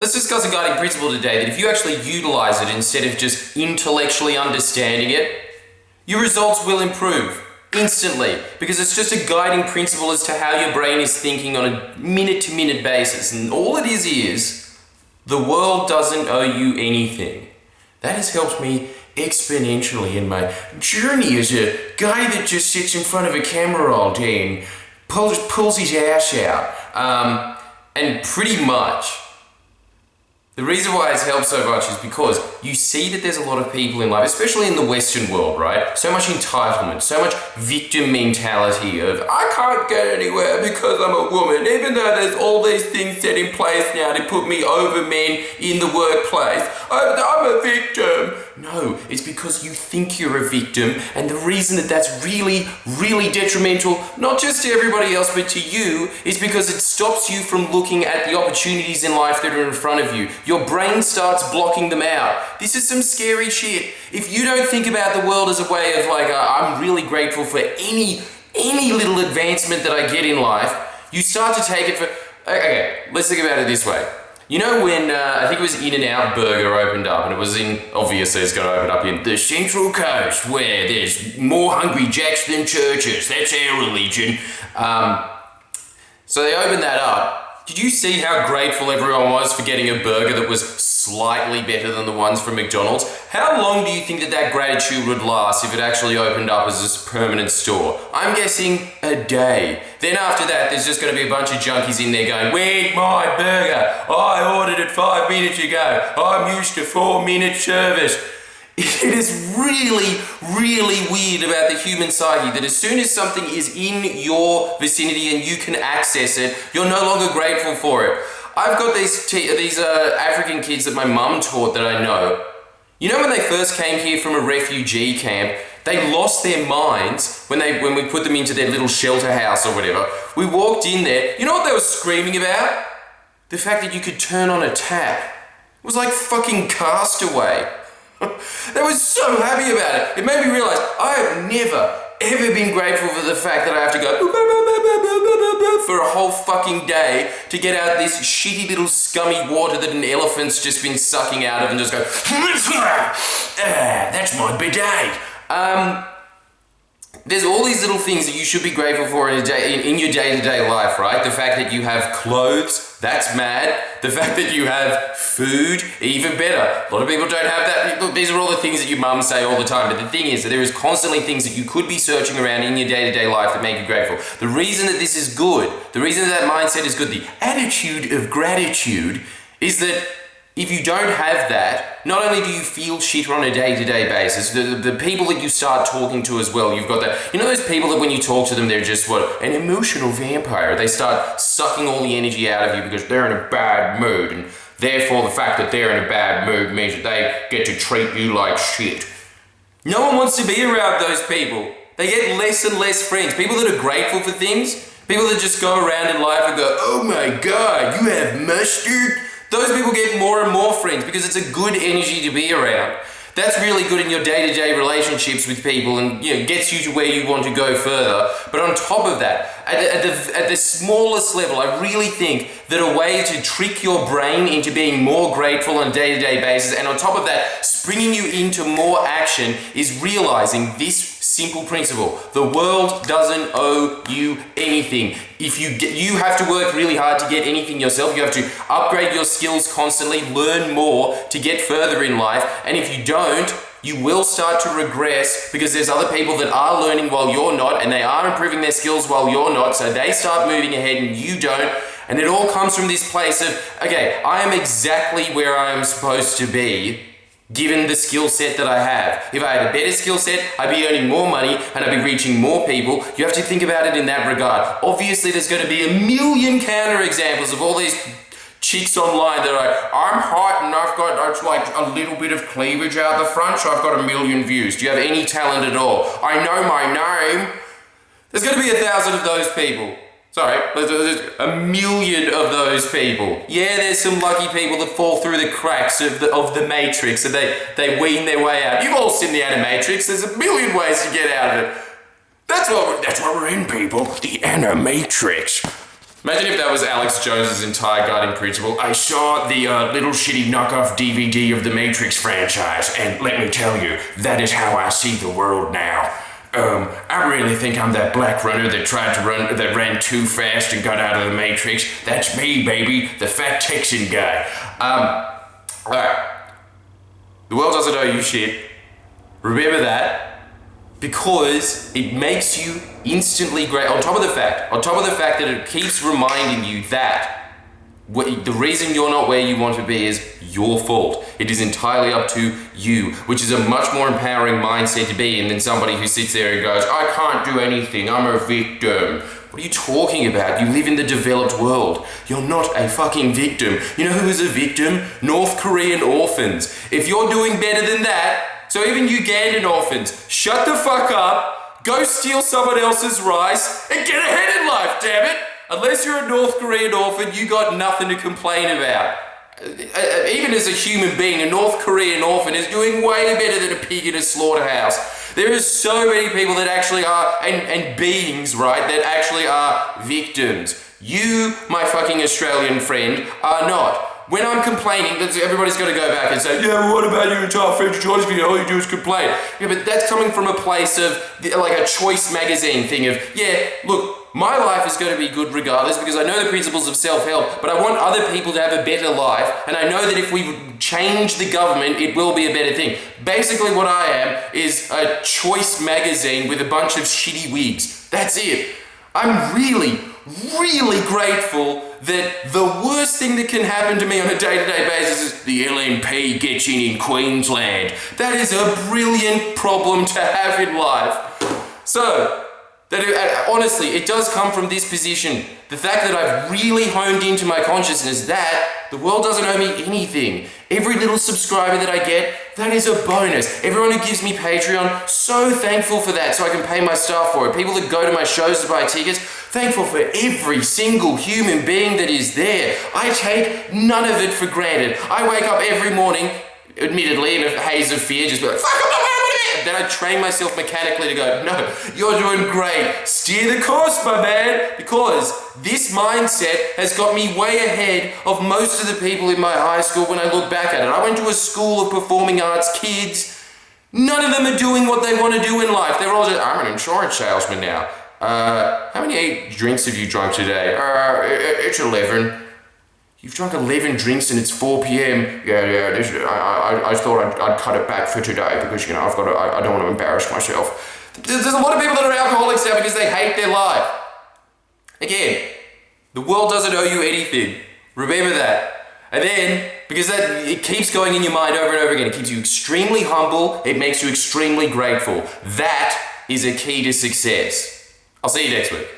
Let's discuss a guiding principle today that if you actually utilize it instead of just intellectually understanding it, your results will improve instantly, because it's just a guiding principle as to how your brain is thinking on a minute-to-minute basis. And all it is the world doesn't owe you anything. That has helped me exponentially in my journey as a guy that just sits in front of a camera all day and pulls his ass out. And pretty much, the reason why it's helped so much is because you see that there's a lot of people in life, especially in the Western world, right? So much entitlement, so much victim mentality of, I can't get anywhere because I'm a woman, even though there's all these things set in place now to put me over men in the workplace. I'm a victim. No, it's because you think you're a victim, and the reason that that's really, really detrimental, not just to everybody else, but to you, is because it stops you from looking at the opportunities in life that are in front of you. Your brain starts blocking them out. This is some scary shit. If you don't think about the world as a way of like, I'm really grateful for any little advancement that I get in life, you start to take it for, okay, let's think about it this way. You know when, I think it was In-N-Out Burger opened up, and it was obviously it's going to open up in the Central Coast, where there's more Hungry Jacks than churches. That's our religion. So they opened that up. Did you see how grateful everyone was for getting a burger that was slightly better than the ones from McDonald's? How long do you think that gratitude would last if it actually opened up as a permanent store? I'm guessing a day. Then after that, there's just going to be a bunch of junkies in there going, where's my burger? I ordered it 5 minutes ago. I'm used to 4-minute service. It is really, really weird about the human psyche that as soon as something is in your vicinity and you can access it, you're no longer grateful for it. I've got these African kids that my mum taught that I know. You know when they first came here from a refugee camp, they lost their minds when we put them into their little shelter house or whatever. We walked in there, you know what they were screaming about? The fact that you could turn on a tap. It was like fucking Castaway. They were so happy about it. It made me realize I have never, ever been grateful for the fact that I have to go for a whole fucking day to get out this shitty little scummy water that an elephant's just been sucking out of and just go, that's my bidet. There's all these little things that you should be grateful for in your day-to-day life, right? The fact that you have clothes, that's mad. The fact that you have food, even better. A lot of people don't have that. Look, these are all the things that your mum say all the time, but the thing is that there is constantly things that you could be searching around in your day-to-day life that make you grateful. The reason that this is good, the reason that mindset is good, the attitude of gratitude, is that if you don't have that, not only do you feel shit on a day-to-day basis, the people that you start talking to as well, you've got that, you know those people that when you talk to them, they're just an emotional vampire. They start sucking all the energy out of you because they're in a bad mood, and therefore the fact that they're in a bad mood means that they get to treat you like shit. No one wants to be around those people. They get less and less friends. People that are grateful for things, people that just go around in life and go, oh my God, you have mustard? Those people get more and more friends because it's a good energy to be around. That's really good in your day-to-day relationships with people and gets you to where you want to go further. But on top of that, at the smallest level, I really think that a way to trick your brain into being more grateful on a day-to-day basis, and on top of that, springing you into more action, is realizing this simple principle. The world doesn't owe you anything. If you have to work really hard to get anything yourself. You have to upgrade your skills constantly, learn more to get further in life. And if you don't, you will start to regress because there's other people that are learning while you're not, and they are improving their skills while you're not. So they start moving ahead and you don't. And it all comes from this place of, okay, I am exactly where I am supposed to be, given the skill set that I have. If I had a better skill set, I'd be earning more money and I'd be reaching more people. You have to think about it in that regard. Obviously, there's going to be a million counter examples of all these chicks online that are like, I'm hot and I've got like a little bit of cleavage out the front, so I've got 1 million views. Do you have any talent at all? I know my name. There's going to be 1,000 of those people. Sorry, there's 1 million of those people. Yeah, there's some lucky people that fall through the cracks of the Matrix and they wean their way out. You've all seen the Animatrix. There's 1 million ways to get out of it. That's what we're in, people. The Animatrix. Imagine if that was Alex Jones's entire guiding principle. I saw the little shitty knockoff DVD of the Matrix franchise, and let me tell you, that is how I see the world now. I really think I'm that black runner that ran too fast and got out of the Matrix. That's me, baby, the fat Texan guy. Alright. The world doesn't owe you shit. Remember that. Because it makes you instantly great. On top of the fact that it keeps reminding you that the reason you're not where you want to be is your fault. It is entirely up to you, which is a much more empowering mindset to be in than somebody who sits there and goes, I can't do anything, I'm a victim. What are you talking about? You live in the developed world. You're not a fucking victim. You know who is a victim? North Korean orphans. If you're doing better than that, so even Ugandan orphans, shut the fuck up, go steal someone else's rice, and get ahead in life, damn it! Unless you're a North Korean orphan, you got nothing to complain about. Even as a human being, a North Korean orphan is doing way better than a pig in a slaughterhouse. There are so many people that actually are, and beings, right, that actually are victims. You, my fucking Australian friend, are not. When I'm complaining, everybody's going to go back and say, yeah, well, what about your entire French geography? All you do is complain. Yeah, but that's coming from a place of, like a Choice magazine thing of, yeah, look, my life is going to be good regardless because I know the principles of self-help, but I want other people to have a better life, and I know that if we change the government, it will be a better thing. Basically what I am is a Choice magazine with a bunch of shitty wigs. That's it. I'm really grateful that the worst thing that can happen to me on a day-to-day basis is the LNP gets in Queensland. That is a brilliant problem to have in life. So, honestly, it does come from this position. The fact that I've really honed into my consciousness that the world doesn't owe me anything. Every little subscriber that I get, that is a bonus. Everyone who gives me Patreon, so thankful for that so I can pay my staff for it. People that go to my shows to buy tickets, thankful for every single human being that is there. I take none of it for granted. I wake up every morning, admittedly in a haze of fear, just be like, fuck, I'm not going to do it. Then I train myself mechanically to go, no, you're doing great. Steer the course, my man. Because this mindset has got me way ahead of most of the people in my high school when I look back at it. I went to a school of performing arts kids. None of them are doing what they want to do in life. They're all just, I'm an insurance salesman now. How many drinks have you drunk today? It's 11. You've drunk 11 drinks and it's 4 p.m. Yeah. I thought I'd cut it back for today because I don't want to embarrass myself. There's a lot of people that are alcoholics now because they hate their life. Again, the world doesn't owe you anything. Remember that. And then, because it keeps going in your mind over and over again, it keeps you extremely humble. It makes you extremely grateful. That is a key to success. I'll see you next week.